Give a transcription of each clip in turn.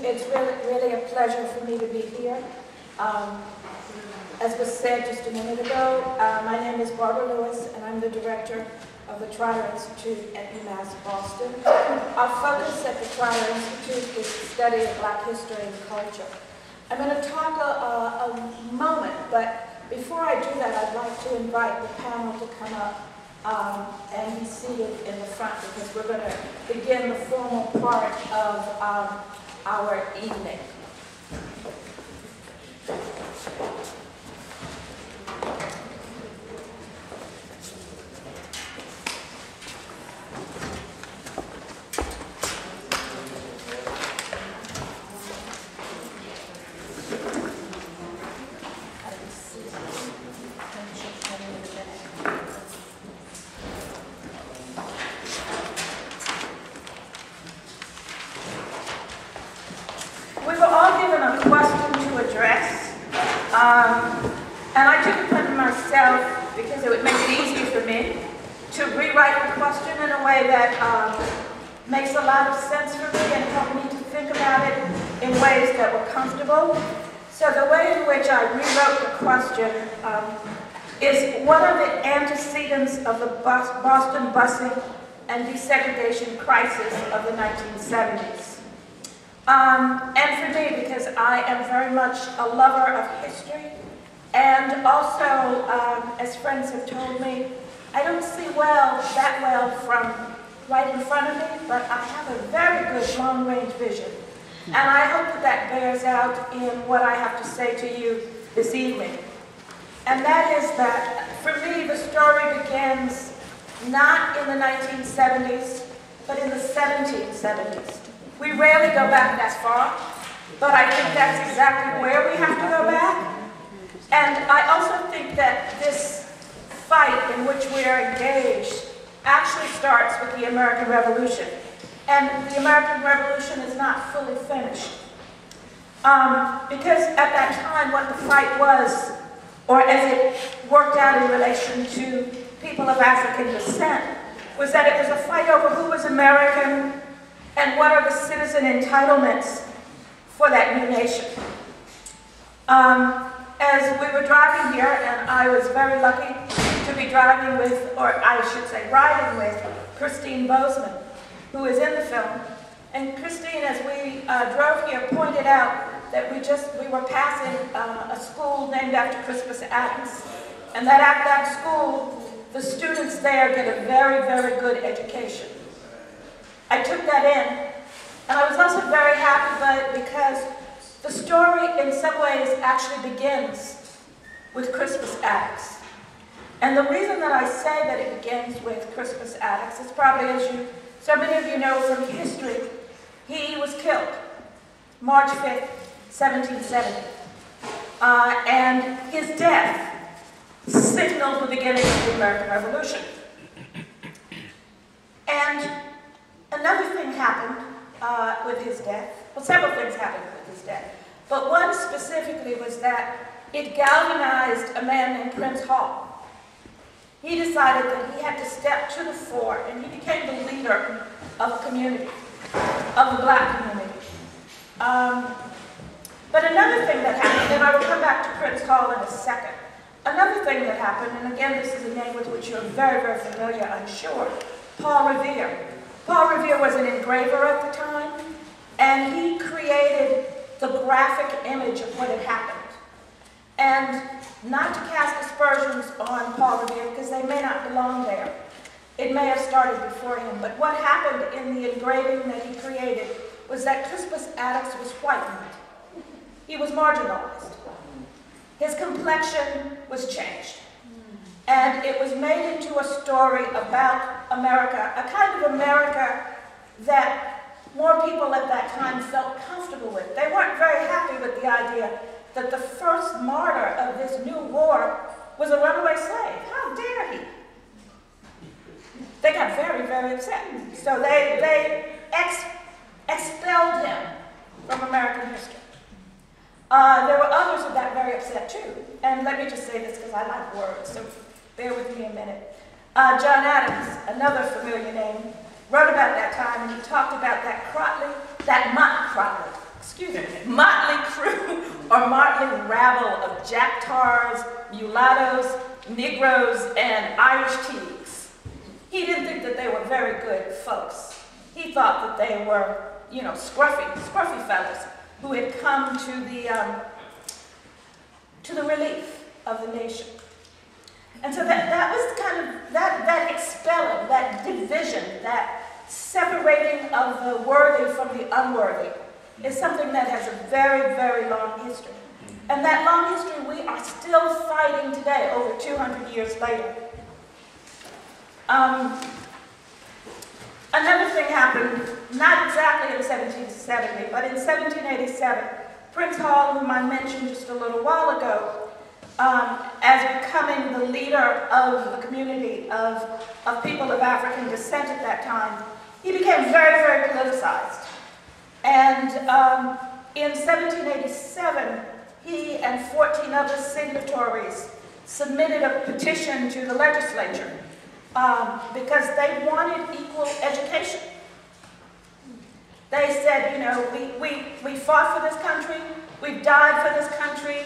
It's really a pleasure for me to be here. As was said just a minute ago, my name is Barbara Lewis, and I'm the director of the Trotter Institute at UMass Boston. Our focus at the Trotter Institute is the study of Black history and culture. I'm going to talk a moment, but before I do that, I'd like to invite the panel to come up and be seated in the front, because we're going to begin the formal part of our evening. And I took it upon myself, because it would make it easy for me, to rewrite the question in a way that makes a lot of sense for me and help me to think about it in ways that were comfortable. So the way in which I rewrote the question is one of the antecedents of the Boston busing and desegregation crisis of the 1970s. And for me, because I am very much a lover of history, and also, as friends have told me, I don't see that well from right in front of me, but I have a very good long-range vision. And I hope that that bears out in what I have to say to you this evening. And that is that, for me, the story begins not in the 1970s, but in the 1770s. We rarely go back that far, but I think that's exactly where we have to go back. And I also think that this fight in which we are engaged actually starts with the American Revolution. And the American Revolution is not fully finished. Because at that time, what the fight was, or as it worked out in relation to people of African descent, was that it was a fight over who was American and what are the citizen entitlements for that new nation. As we were driving here, and I was very lucky to be driving with, or I should say riding with, Christine Bozeman, who is in the film. And Christine, as we drove here, pointed out that we were passing a school named after Crispus Attucks, and that at that school, the students there get a very, very good education. I took that in, and I was also very happy about it because the story, in some ways, actually begins with Crispus Attucks. And the reason that I say that it begins with Crispus Attucks is probably, as so many of you know from history, he was killed March 5th, 1770. And his death signaled the beginning of the American Revolution. And another thing happened with his death. Well, several things happened with his death. But one specifically was that it galvanized a man named Prince Hall. He decided that he had to step to the fore, and he became the leader of a community, of the black community. But another thing that happened, and I will come back to Prince Hall in a second. Another thing that happened, and again, this is a name with which you're very, very familiar, I'm sure, Paul Revere. Paul Revere was an engraver at the time, and he created the graphic image of what had happened. And not to cast aspersions on Paul Revere, because they may not belong there. It may have started before him, but what happened in the engraving that he created was that Crispus Attucks was whitened. He was marginalized. His complexion was changed. And it was made into a story about America, a kind of America that more people at that time felt comfortable with. They weren't very happy with the idea that the first martyr of this new war was a runaway slave. How dare he? They got very, very upset. So they expelled him from American history. There were others who got very upset too. And let me just say this because I like words, so bear with me a minute. John Adams, another familiar name, wrote about that time, and he talked about that Crotley, that mock Crotley, motley crew or motley rabble of jack tars, mulattoes, Negroes, and Irish teagues. He didn't think that they were very good folks. He thought that they were, you know, scruffy fellows who had come to the relief of the nation. And so that was kind of, that expelling, that division, that separating of the worthy from the unworthy is something that has a very, very long history. And that long history we are still fighting today, over 200 years later. Another thing happened, not exactly in 1770, but in 1787, Prince Hall, whom I mentioned just a little while ago, as becoming the leader of the community of people of African descent at that time, he became very, very politicized. And in 1787, he and 14 other signatories submitted a petition to the legislature because they wanted equal education. They said, you know, we fought for this country, we've died for this country,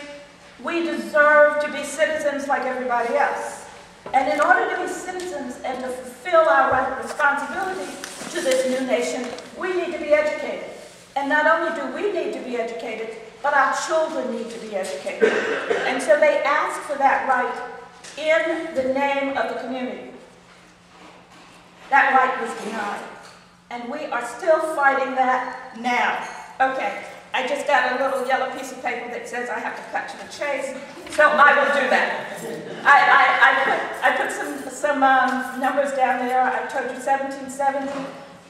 we deserve to be citizens like everybody else. And in order to be citizens and to fulfill our responsibility to this new nation, we need to be educated. And not only do we need to be educated, but our children need to be educated. And so they asked for that right in the name of the community. That right was denied. And we are still fighting that now. Okay, I just got a little yellow piece of paper that says I have to cut to the chase, so I will do that. I put some numbers down there. I told you 1770.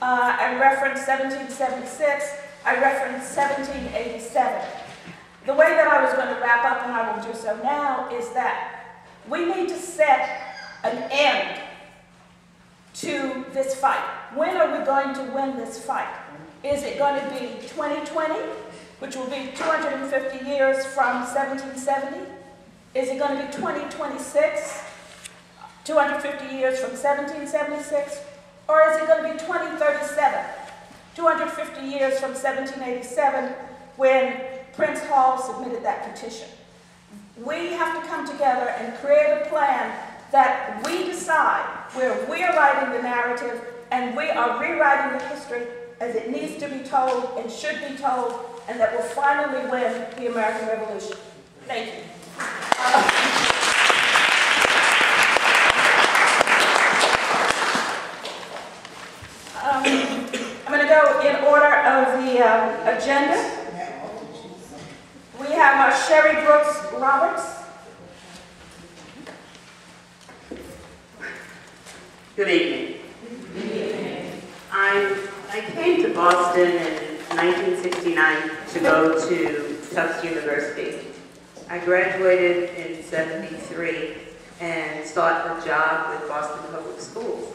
I referenced 1776. I referenced 1787. The way that I was going to wrap up, and I will do so now, is that we need to set an end to this fight. When are we going to win this fight? Is it going to be 2020, which will be 250 years from 1770? Is it going to be 2026, 250 years from 1776? Or is it going to be 2037, 250 years from 1787, when Prince Hall submitted that petition? We have to come together and create a plan that we decide where we are writing the narrative and we are rewriting the history as it needs to be told and should be told, and that will finally win the American Revolution. Thank you. I'm going to go in order of the agenda. We have Sherry Brooks Roberts. Good evening. Good evening. I came to Boston in 1969 to go to Tufts University. I graduated in 73 and sought a job with Boston Public Schools.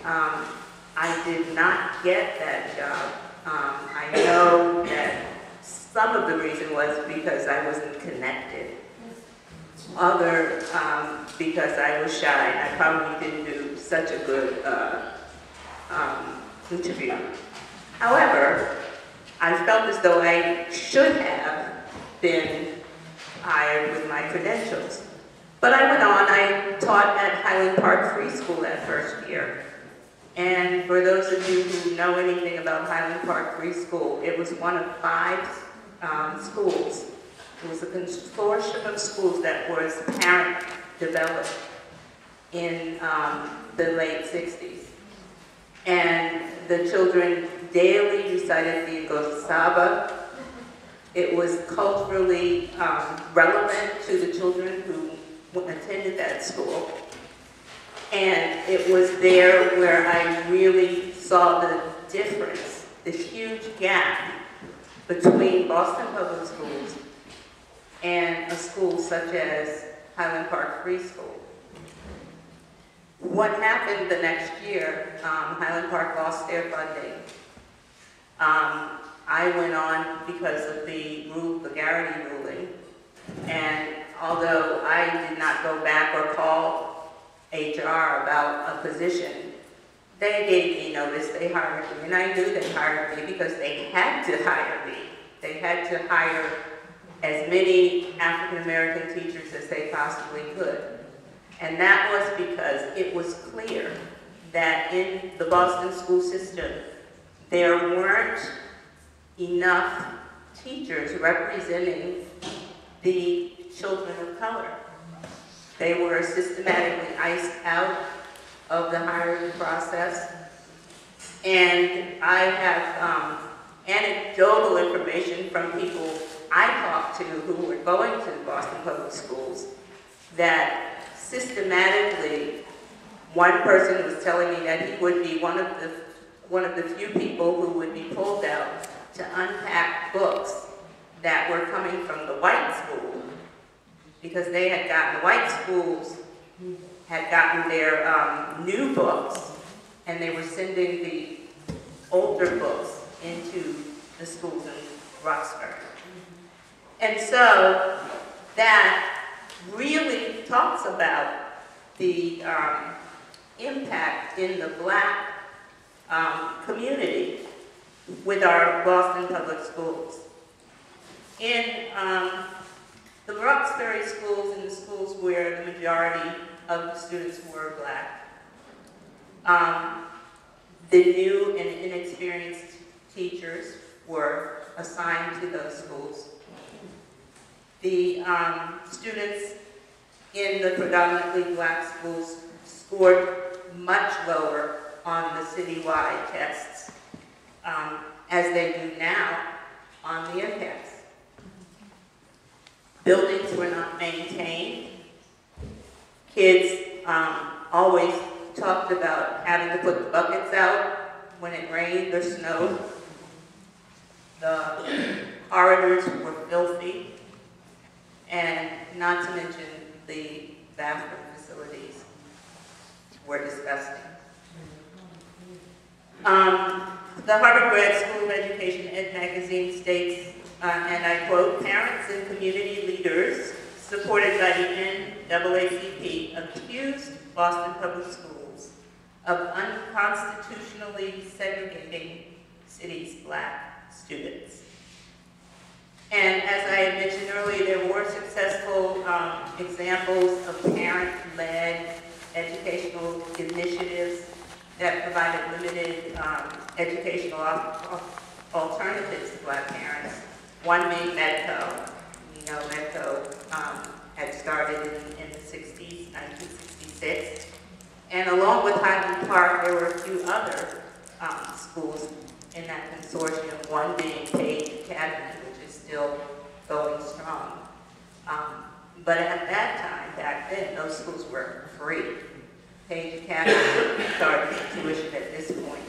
I did not get that job. I know that some of the reason was because I wasn't connected. Other, because I was shy and I probably didn't do such a good interview. However, I felt as though I should have been hired with my credentials. But I went on, I taught at Highland Park Free School that first year. And for those of you who know anything about Highland Park Free School, it was one of 5 schools. It was a consortium of schools that was parent developed in the late 60s. And the children daily recited the Ngozi Saba. It was culturally relevant to the children who attended that school. And it was there where I really saw the difference, the huge gap between Boston Public Schools and a school such as Highland Park Free School. What happened the next year, Highland Park lost their funding. I went on because of the Garrity ruling, and although I did not go back or call HR about a position, they gave me notice, they hired me, and I knew they hired me because they had to hire me. They had to hire as many African-American teachers as they possibly could. And that was because it was clear that in the Boston school system, there weren't enough teachers representing the children of color. They were systematically iced out of the hiring process. And I have anecdotal information from people I talked to who were going to the Boston Public Schools that systematically, one person was telling me that he would be one of the few people who would be pulled out to unpack books that were coming from the white school, because they had gotten, the white schools had gotten their new books, and they were sending the older books into the schools in Roxbury. And so that really talks about the impact in the Black community with our Boston Public Schools. In the Roxbury schools and the schools where the majority of the students were Black, the new and inexperienced teachers were assigned to those schools. The students in the predominantly Black schools scored much lower on the citywide tests, as they do now on the MCAS. Buildings were not maintained. Kids always talked about having to put the buckets out when it rained or snowed. The corridors were filthy, and not to mention the bathroom facilities were disgusting. The Harvard Grad School of Education Ed magazine states, and I quote, "Parents and community leaders supported by the NAACP accused Boston Public Schools of unconstitutionally segregating city's Black students." And as I had mentioned earlier, there were successful examples of parent-led educational initiatives that provided limited educational alternatives to Black parents. One being Medco. You know, Medco had started in the 60s, 1966. And along with Highland Park, there were a few other schools in that consortium, one being Page Academy, which is still going strong. But at that time, back then, those schools were free. Page Academy started tuition at this point.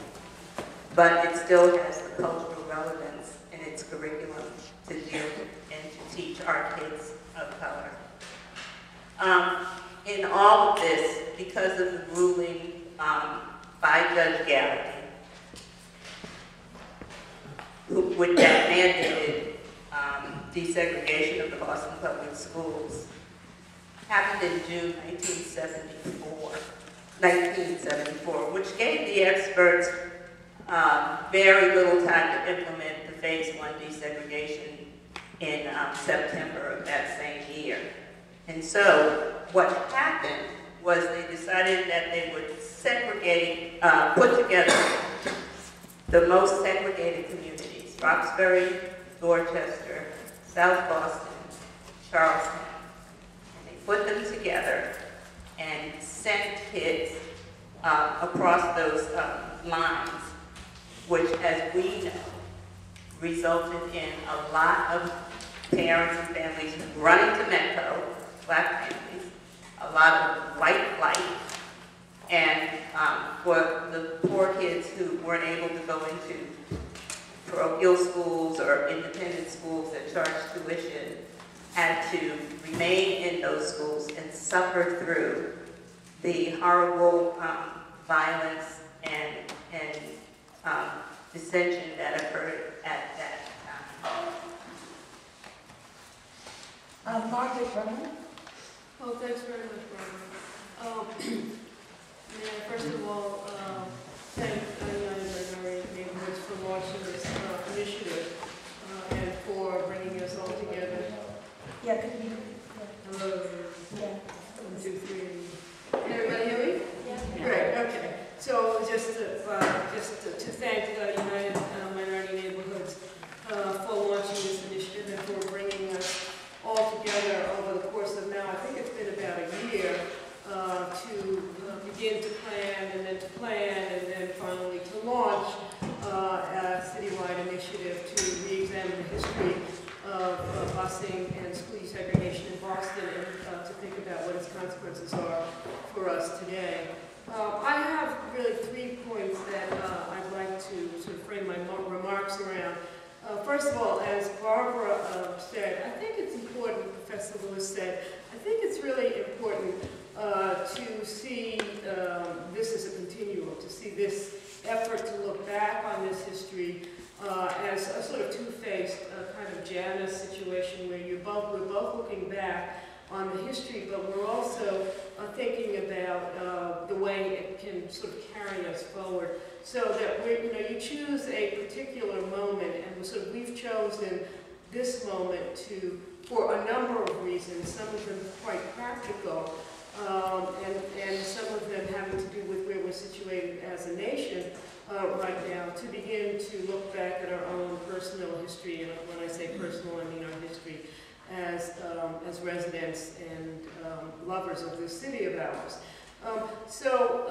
But it still has the cultural relevance in its curriculum to do and to teach our kids of color. In all of this, because of the ruling by Judge Gallagher, that mandated desegregation of the Boston Public Schools, happened in June 1974, which gave the experts very little time to implement the Phase 1 desegregation in September of that same year. And so what happened was they decided that they would segregate, put together the most segregated communities: Roxbury, Dorchester, South Boston, Charlestown. And they put them together and sent kids across those lines, which, as we know, resulted in a lot of parents and families running to Medco, Black families, a lot of white flight, and for the poor kids who weren't able to go into parochial schools or independent schools that charged tuition, had to remain in those schools and suffer through the horrible violence and dissension that occurred at that time. Margaret Brennan? Well, thanks very much, Barbara. Yeah, first of all, thank United Minority Neighborhoods for launching this initiative and for bringing us all together. Yeah, could you? Hello. Yeah. 1, 2, 3. Can everybody hear me? Yeah. Great, okay. So just to thank United Minority Neighborhoods for launching this initiative and for bringing us all together over the course of now, I think it's been about a year, to begin to plan and then finally to launch a citywide initiative to re-examine the history of busing and school desegregation in Boston and to think about what its consequences are for us today. I have really 3 points that I'd like to sort of frame my remarks around. First of all, as Barbara said, I think it's important, Professor Lewis said, I think it's really important to see this as a continuum, to see this effort to look back on this history as a sort of two-faced kind of Janus situation where we're both looking back on the history, but we're also thinking about the way it can sort of carry us forward. So that you choose a particular moment, and we've chosen this moment for a number of reasons. Some of them quite practical, and some of them having to do with where we're situated as a nation right now. To begin to look back at our own personal history, and when I say personal, I mean our history as residents and lovers of this city of ours. So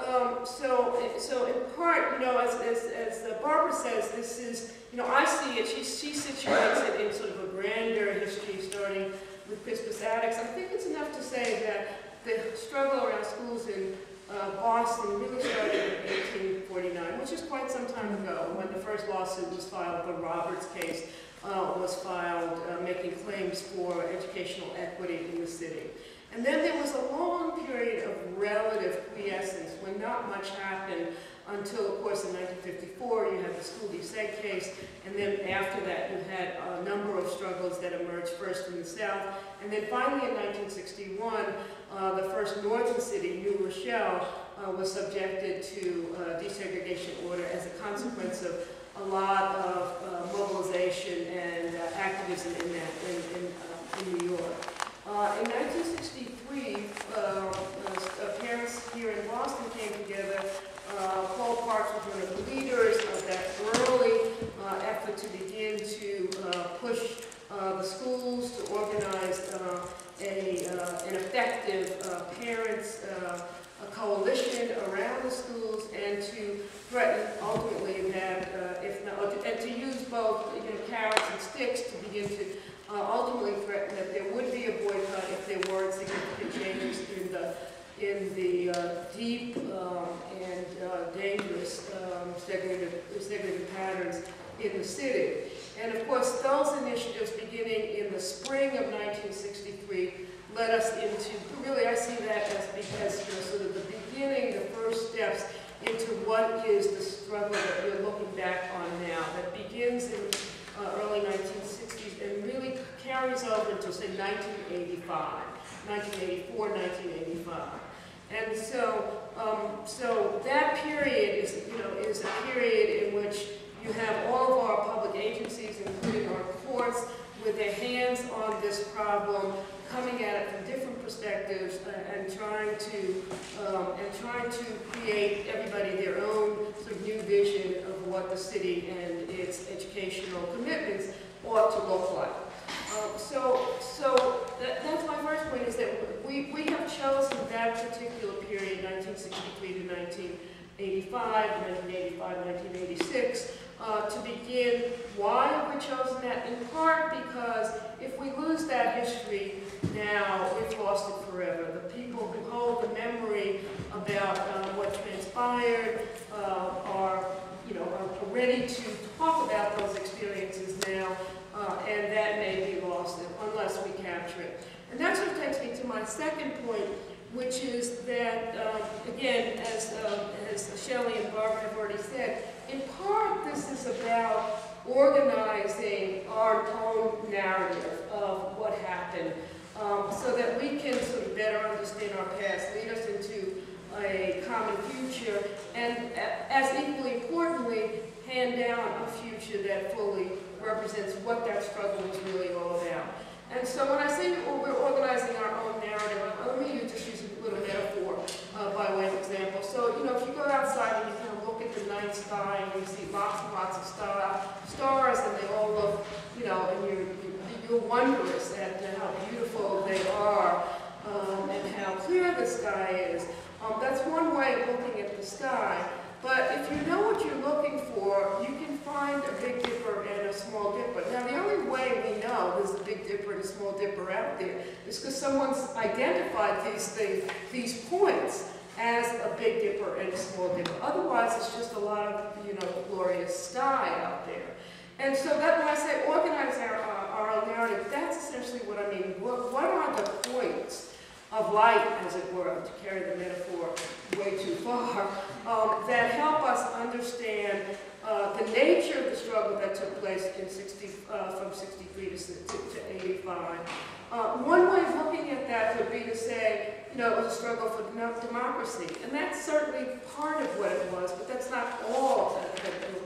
in part, as Barbara says, this is, I see it, she situates it in sort of a grander history starting with Crispus Attucks. I think it's enough to say that the struggle around schools in Boston really started in 1849, which is quite some time ago, when the first lawsuit was filed, the Roberts case was filed, making claims for educational equity in the city. And then there was a long period of relative quiescence when not much happened until, of course, in 1954 you had the school deseg case, and then after that you had a number of struggles that emerged first in the South, and then finally in 1961 the first northern city, New Rochelle, was subjected to desegregation order as a consequence of a lot of mobilization and activism in New York. In 1963, parents here in Boston came together. Paul Parks was one of the leaders of that early effort to begin to push the schools to organize an effective parents coalition around the schools, and to threaten ultimately that, and to use both carrots and sticks to begin to ultimately threaten that there would be a boycott if there weren't significant changes in the deep and dangerous segregative patterns in the city. And of course, those initiatives beginning in the spring of 1963 led us into, really I see that as sort of the beginning, the first steps into what is the struggle that we're looking back on now, that begins in early 1960s and really carries over until, say, 1985, 1984, 1985. And so that period is a period in which you have all of our public agencies, including our courts, with their hands on this problem, coming at it from different perspectives, and trying to create everybody their own sort of new vision of what the city and its educational commitments ought to look like. So that's my first point, is that we have chosen that particular period, 1963 to 1985, 1985, 1986, to begin. Why have we chosen that? In part because if we lose that history now, we've lost it forever. The people who hold the memory about what transpired are ready to talk about those experiences now, and that may be lost unless we capture it. And that sort of takes me to my second point, which is that, again, as Shelley and Barbara have already said, in part this is about organizing our own narrative of what happened, so that we can sort of better understand our past, lead us into a common future, and as equally importantly, hand down a future that fully represents what that struggle was really all about. And so when I say we're organizing our own narrative, let me just use a little metaphor by way of example. So, if you go outside and you kind of look at the night sky and you see lots and lots of stars, and they all look, and you're wondrous at how beautiful they are and how clear the sky is. That's one way of looking at the sky. But if you know what you're looking for, you can find a Big Dipper and a Small Dipper. Now, the only way we know there's a Big Dipper and a Small Dipper out there is because someone's identified these points as a Big Dipper and a Small Dipper. Otherwise, it's just a lot of, glorious sky out there. And so that when I say organize our own narrative, that's essentially what I mean. What are the points of light, as it were, to carry the metaphor way too far, that help us understand the nature of the struggle that took place in from 63 to 85. One way of looking at that would be to say, it was a struggle for democracy, and that's certainly part of what it was, but that's not all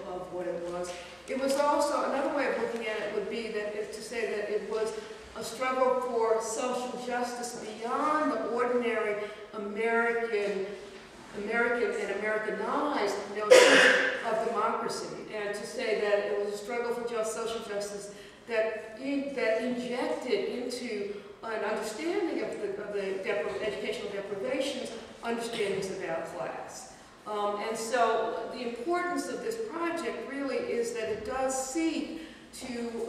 of what it was. It was also, another way of looking at it would be to say that it was a struggle for social justice beyond the ordinary American and Americanized notion of democracy, and to say that it was a struggle for social justice that injected into an understanding of the educational deprivations, understandings about class. And so the importance of this project really is that it does seek to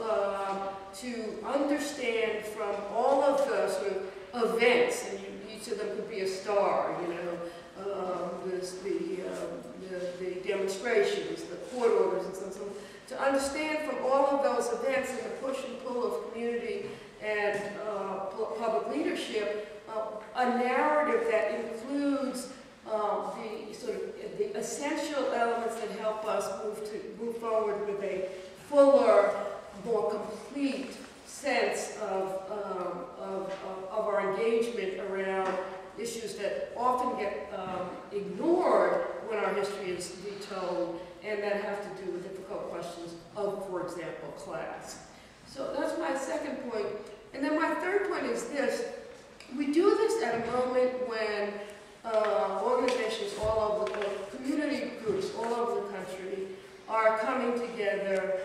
understand from all of the sort of events, and each of them could be a star, the demonstrations, the court orders, and so on, to understand from all of those events and the push and pull of community and public leadership, a narrative that includes the essential elements that help us move forward with a fuller, more complete sense of our engagement around issues that often get ignored when our history is retold, and that have to do with difficult questions of, for example, class. So that's my second point. And then my third point is this. We do this at a moment when organizations all over the world, community groups all over the country are coming together,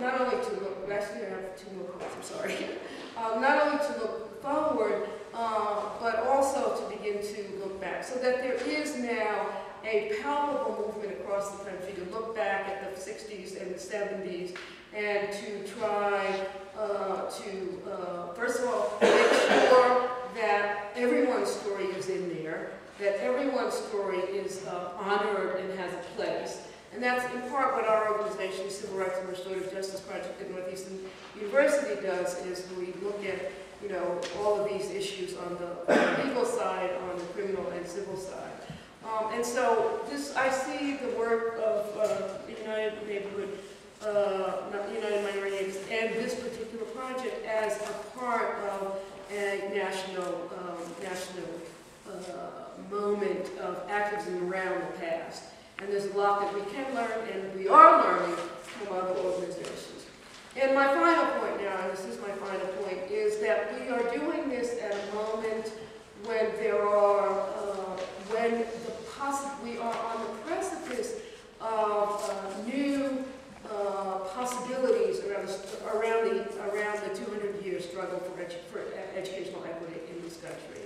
not only to look, actually I have two more points, I'm sorry, not only to look forward, but also to begin to look back. So that there is now a palpable movement across the country to look back at the 60s and the 70s and to try first of all, make sure that everyone's story is in there, that everyone's story is honored and has a place. And that's in part what our organization, Civil Rights and Restorative Justice Project at Northeastern University does, is we look at, all of these issues on the legal side, on the criminal and civil side. And so I see the work of United Neighborhood, United Minority Neighbors, and this particular project as a part of a national moment of activism around the past. And there's a lot that we can learn, and we are learning from other organizations. And my final point now, and this is my final point, is that we are doing this at a moment when we are on the precipice of new possibilities around the 200-year struggle for educational equity in this country.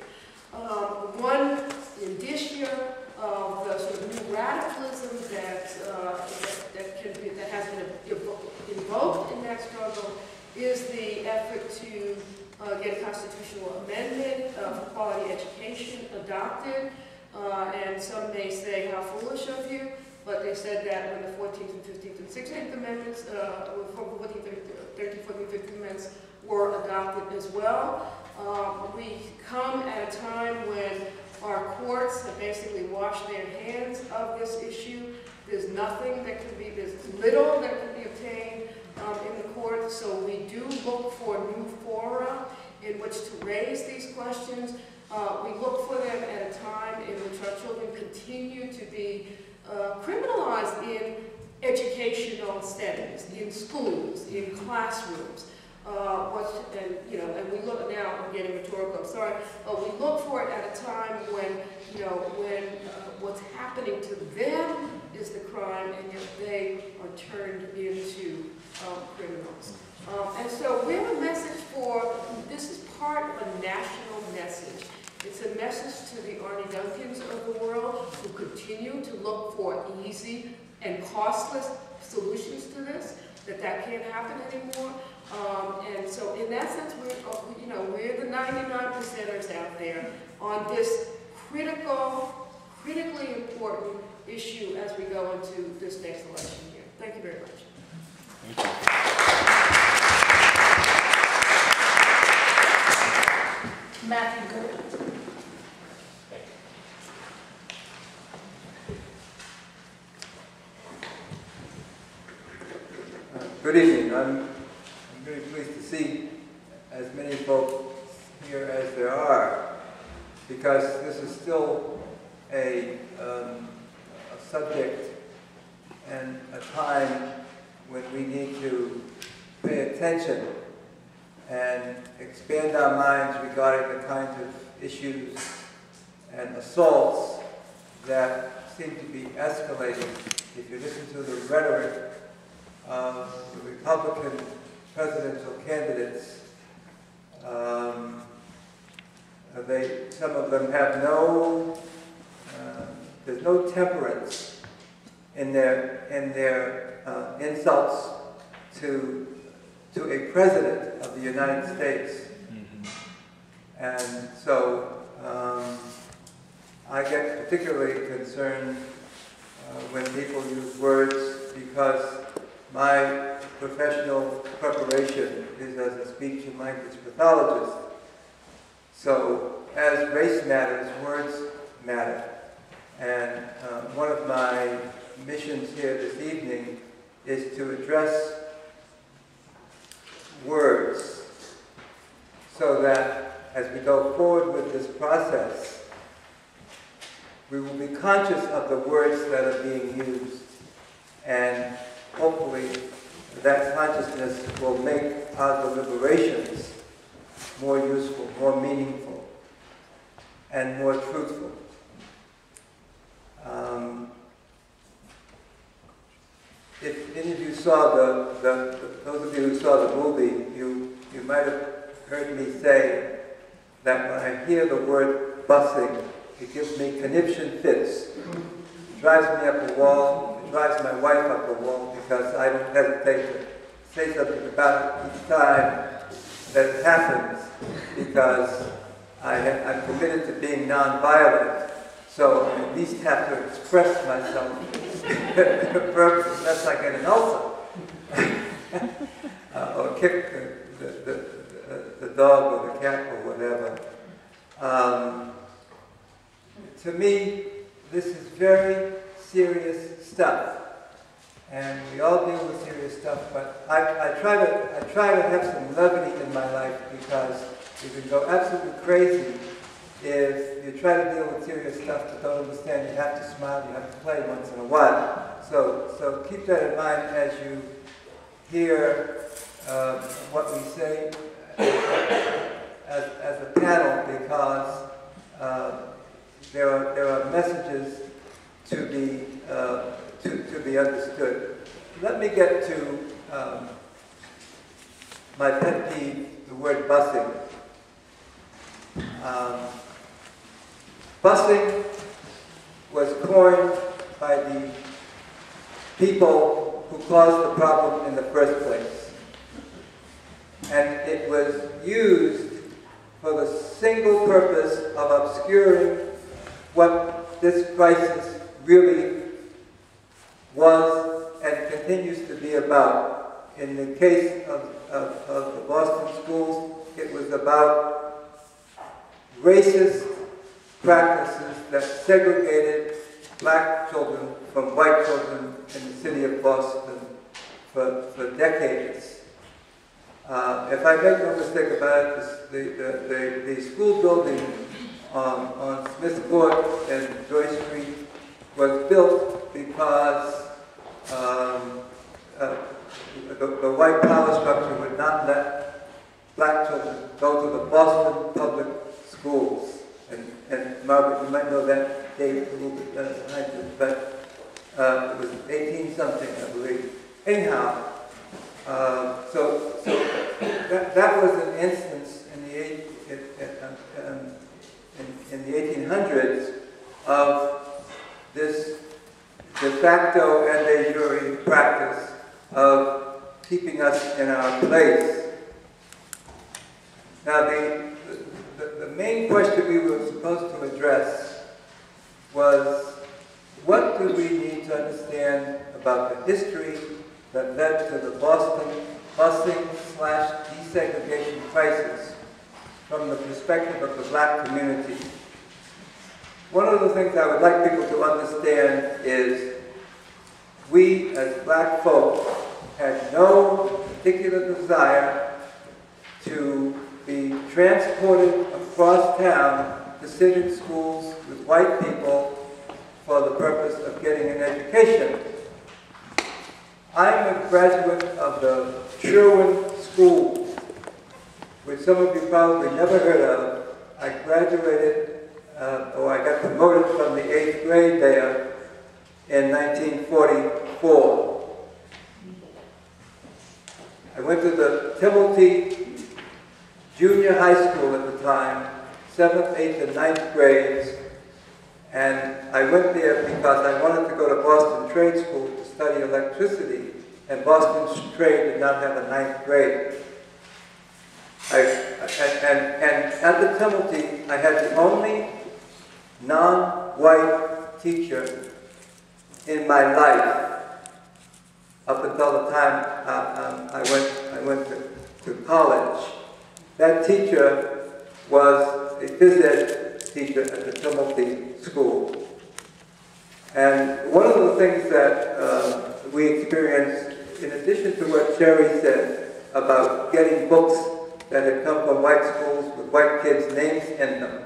One indicia of the sort of new radicalism that has been invoked in that struggle is the effort to get a constitutional amendment for quality education adopted. And some may say, how foolish of you, but they said that when the 14th and 15th and 16th Amendments, 14th, 13th, 14th, 15th Amendments were adopted as well. We come at a time when our courts have basically washed their hands of this issue. There's nothing that can be, there's little that can be obtained in the courts, so we do look for new fora in which to raise these questions. We look for them at a time in which our children continue to be criminalized in educational settings, in schools, in classrooms. And we look now, I'm getting rhetorical, I'm sorry, but we look for it at a time when, what's happening to them is the crime, and yet they are turned into criminals. And so we have a message this is part of a national message. It's a message to the Arne Duncans of the world who continue to look for easy and costless solutions to this, that can't happen anymore. And so in that sense, we're the 99%ers out there on this critically important issue as we go into this next election year. Thank you very much. Thank you. Matthew Good. Good evening. I'm very pleased to see as many folks here as there are, because this is still a subject and a time when we need to pay attention and expand our minds regarding the kinds of issues and assaults that seem to be escalating. If you listen to the rhetoric of the Republican presidential candidates, some of them have there's no temperance in their insults to a president of the United States. And so I get particularly concerned when people use words, because my professional preparation is as a speech and language pathologist. So as race matters, words matter. And one of my missions here this evening is to address words, so that as we go forward with this process, we will be conscious of the words that are being used, and hopefully that consciousness will make our deliberations more useful, more meaningful, and more truthful. If any of you saw those of you who saw the movie, you might have heard me say that when I hear the word busing, it gives me conniption fits. It drives me up a wall. It drives my wife up a wall, because I don't hesitate to say something about it each time that it happens, because I'm committed to being nonviolent. So I at least have to express myself unless I get an ulcer or kick the dog or the cat or whatever. To me, this is very serious stuff, and we all deal with serious stuff. But I try to have some levity in my life, because you can go absolutely crazy if you try to deal with serious stuff but don't understand. You have to smile, you have to play once in a while. So keep that in mind as you hear what we say as a panel, because there are messages to be understood. Let me get to my pet peeve, the word busing. Busing was coined by the people who caused the problem in the first place. And it was used for the single purpose of obscuring what this crisis really was and continues to be about. In the case of the Boston schools, it was about racist practices that segregated black children from white children in the city of Boston for decades. If I make no mistake about it, the school building on Smith Court and Joy Street was built because the white power structure would not let black children go to the Boston public schools. And Margaret, you might know that date a little bit better than I do, but it was 18-something, I believe. Anyhow, so that was an instance in the 1800s of this de facto and de jure practice of keeping us in our place. Now, the main question we were supposed to address was, what do we need to understand about the history that led to the Boston busing/desegregation crisis from the perspective of the black community? One of the things I would like people to understand is we, as black folk, had no particular desire to be transported across town to sit in schools with white people for the purpose of getting an education. I'm a graduate of the Sherwin School, which some of you probably never heard of. I graduated, or I got promoted from the 8th grade there in 1944. I went to the Timothy Junior High School at the time, 7th, 8th, and 9th grades, and I went there because I wanted to go to Boston Trade School to study electricity, and Boston Trade did not have a 9th grade. And at the Timothy, I had the only non-white teacher in my life up until the time I went to college. That teacher was a phys ed teacher at the Timothy School. And one of the things that we experienced, in addition to what Sherry said about getting books that had come from white schools with white kids' names in them,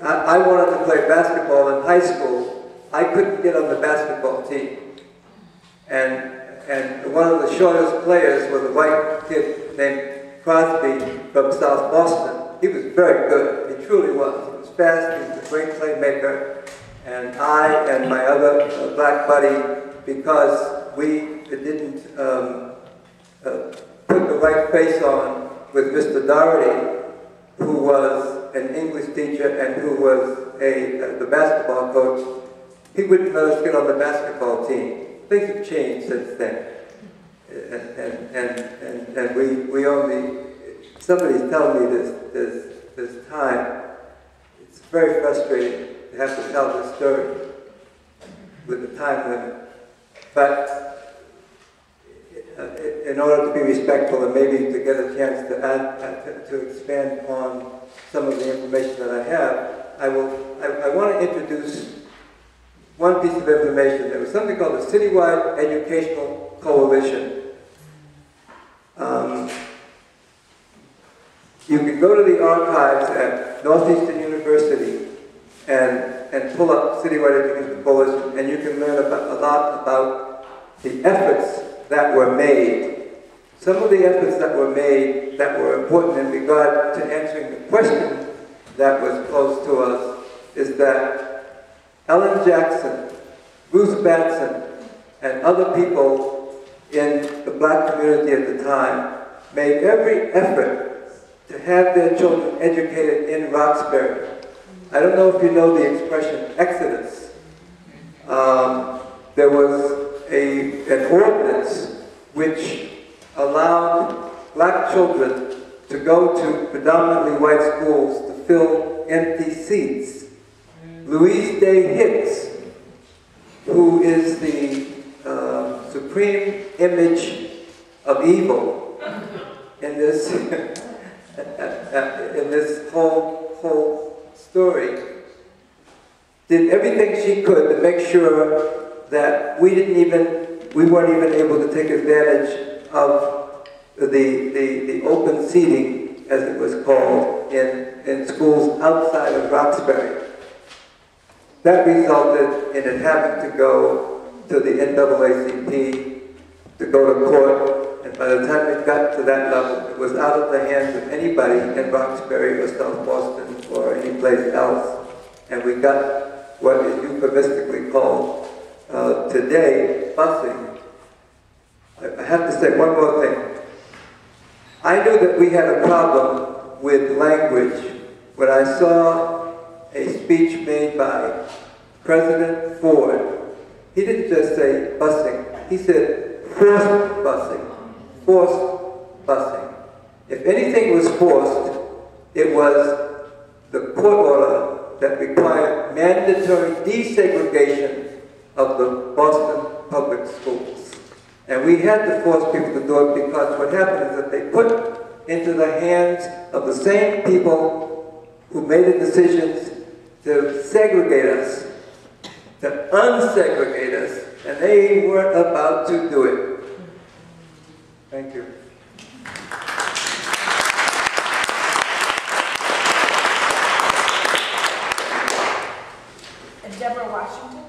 I wanted to play basketball in high school. I couldn't get on the basketball team. And one of the shortest players was a white kid named Crosby from South Boston. He was very good. He truly was. He was fast. He was a great playmaker. And I and my other black buddy, because we didn't put the right face on with Mr. Doherty, who was an English teacher and who was the basketball coach, he wouldn't let us get on the basketball team. Things have changed since then. And we only, somebody's telling me this time. It's very frustrating to have to tell this story with the time limit. But in order to be respectful and maybe to get a chance to add, to expand on some of the information that I have, I want to introduce one piece of information. There was something called the Citywide Educational Coalition. You can go to the archives at Northeastern University and pull up Citywide Educational Coalition, and you can learn a lot about the efforts that were made. Some of the efforts that were made that were important in regard to answering the question that was posed to us is that Ellen Jackson, Ruth Batson, and other people in the black community at the time made every effort to have their children educated in Roxbury. I don't know if you know the expression exodus. There was an ordinance which allowed black children to go to predominantly white schools to fill empty seats. Louise Day Hicks, who is the supreme image of evil in this in this whole story, did everything she could to make sure that we weren't even able to take advantage of the open seating as it was called, in schools outside of Roxbury. That resulted in it having to go to the NAACP, to go to court, and by the time it got to that level, it was out of the hands of anybody in Roxbury or South Boston or any place else. And we got what is euphemistically called today busing. I have to say one more thing. I knew that we had a problem with language when I saw a speech made by President Ford. He didn't just say busing, he said forced busing. Forced busing. If anything was forced, it was the court order that required mandatory desegregation of the Boston public schools. And we had to force people to do it because what happened is that they put into the hands of the same people who made the decisions to segregate us, to unsegregate us, and they weren't about to do it. Thank you. And Deborah Washington?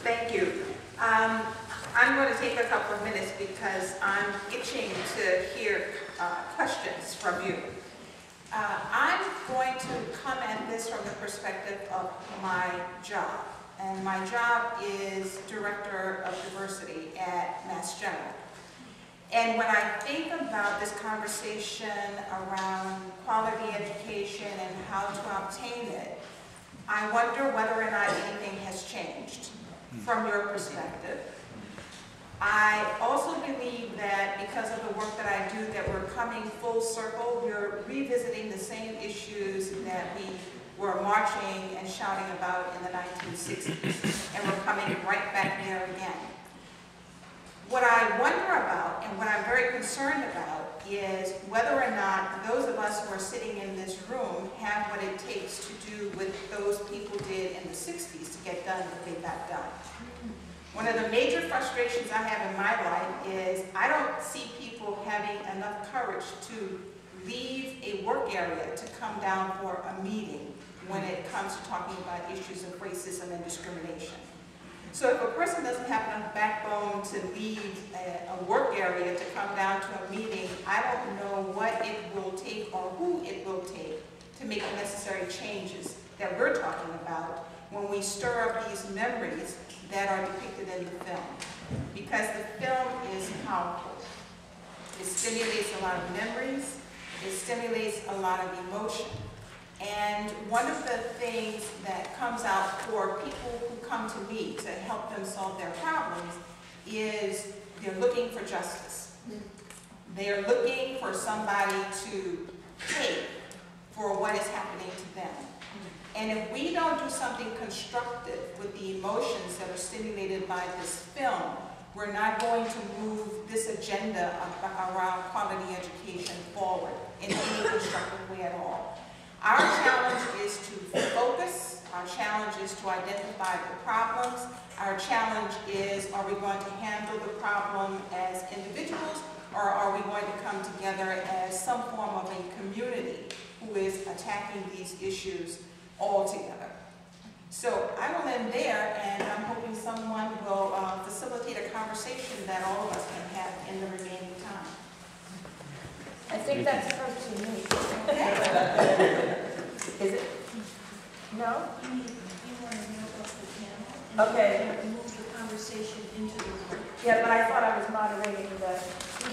Thank you. I'm going to take a couple of minutes because I'm itching to hear questions from you. I'm going to come at this from the perspective of my job. And my job is Director of Diversity at Mass General. And when I think about this conversation around quality education and how to obtain it, I wonder whether or not anything has changed from your perspective. I also believe that because of the work that I do, that we're coming full circle. We're revisiting the same issues that we were marching and shouting about in the 1960s, and we're coming right back there again. What I wonder about, and what I'm very concerned about, is whether or not those of us who are sitting in this room have what it takes to do what those people did in the 60s to get done what they got done. One of the major frustrations I have in my life is I don't see people having enough courage to leave a work area to come down for a meeting when it comes to talking about issues of racism and discrimination. So if a person doesn't have enough backbone to leave a work area to come down to a meeting, I don't know what it will take or who it will take to make the necessary changes that we're talking about when we stir up these memories that are depicted in the film. Because the film is powerful. It stimulates a lot of memories. It stimulates a lot of emotion. And one of the things that comes out for people who come to me to help them solve their problems is they're looking for justice. They're looking for somebody to pay for what is happening to them. And if we don't do something constructive with the emotions that are stimulated by this film, we're not going to move this agenda around quality education forward in any constructive way at all. Our challenge is to focus. Our challenge is to identify the problems. Our challenge is, are we going to handle the problem as individuals, or are we going to come together as some form of a community who is attacking these issues all together? So I will end there, and I'm hoping someone will facilitate a conversation that all of us can have in the remaining time. I think that's supposed to be me. Okay. Is it? No? You want to know about the panel? Okay. And move the conversation into the room. Yeah, but I thought I was moderating the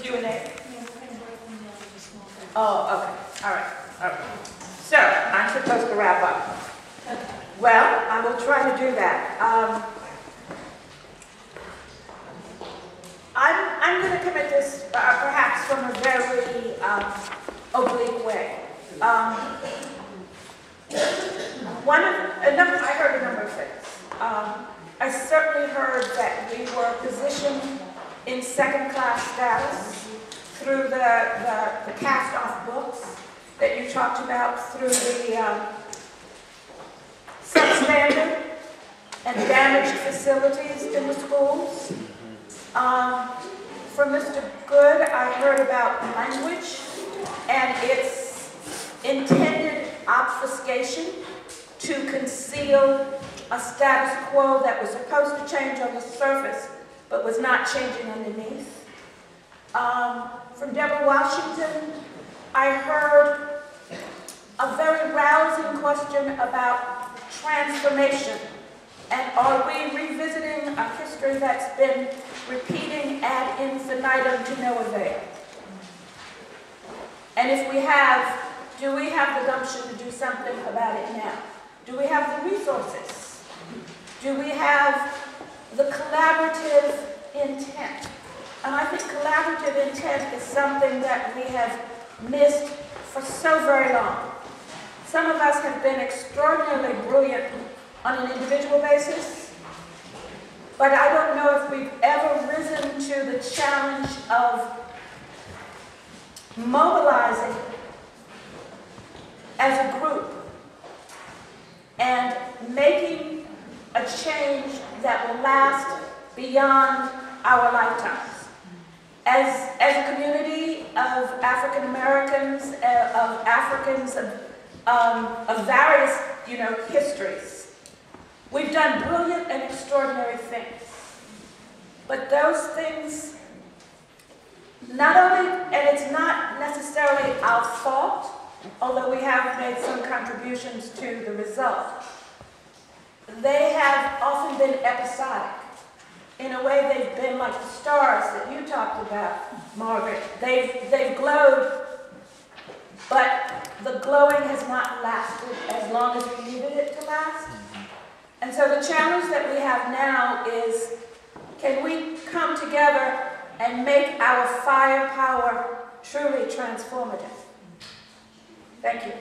Q&A. Yeah, we're going to break them down into small groups. Oh, okay. All right. All right. So, I'm supposed to wrap up. Well, I will try to do that. I'm going to come at this perhaps from a very oblique way. I heard a number of things. I certainly heard that we were positioned in second-class status through the cast-off books that you talked about, through the substandard and damaged facilities in the schools. From Mr. Good, I heard about language and its intended obfuscation to conceal a status quo that was supposed to change on the surface, but was not changing underneath. From Deborah Washington, I heard a very rousing question about transformation. And are we revisiting a history that's been repeating ad infinitum to no avail? And if we have, do we have the gumption to do something about it now? Do we have the resources? Do we have the collaborative intent? And I think collaborative intent is something that we have missed for so very long. Some of us have been extraordinarily brilliant on an individual basis, but I don't know if we've ever risen to the challenge of mobilizing as a group and making a change that will last beyond our lifetimes. As a community of African Americans, of Africans of various, histories, we've done brilliant and extraordinary things. But those things, not only, and it's not necessarily our fault, although we have made some contributions to the result, they have often been episodic. In a way, they've been like the stars that you talked about, Margaret. They've glowed, but the glowing has not lasted as long as we needed it to last. And so the challenge that we have now is, can we come together and make our firepower truly transformative? Thank you.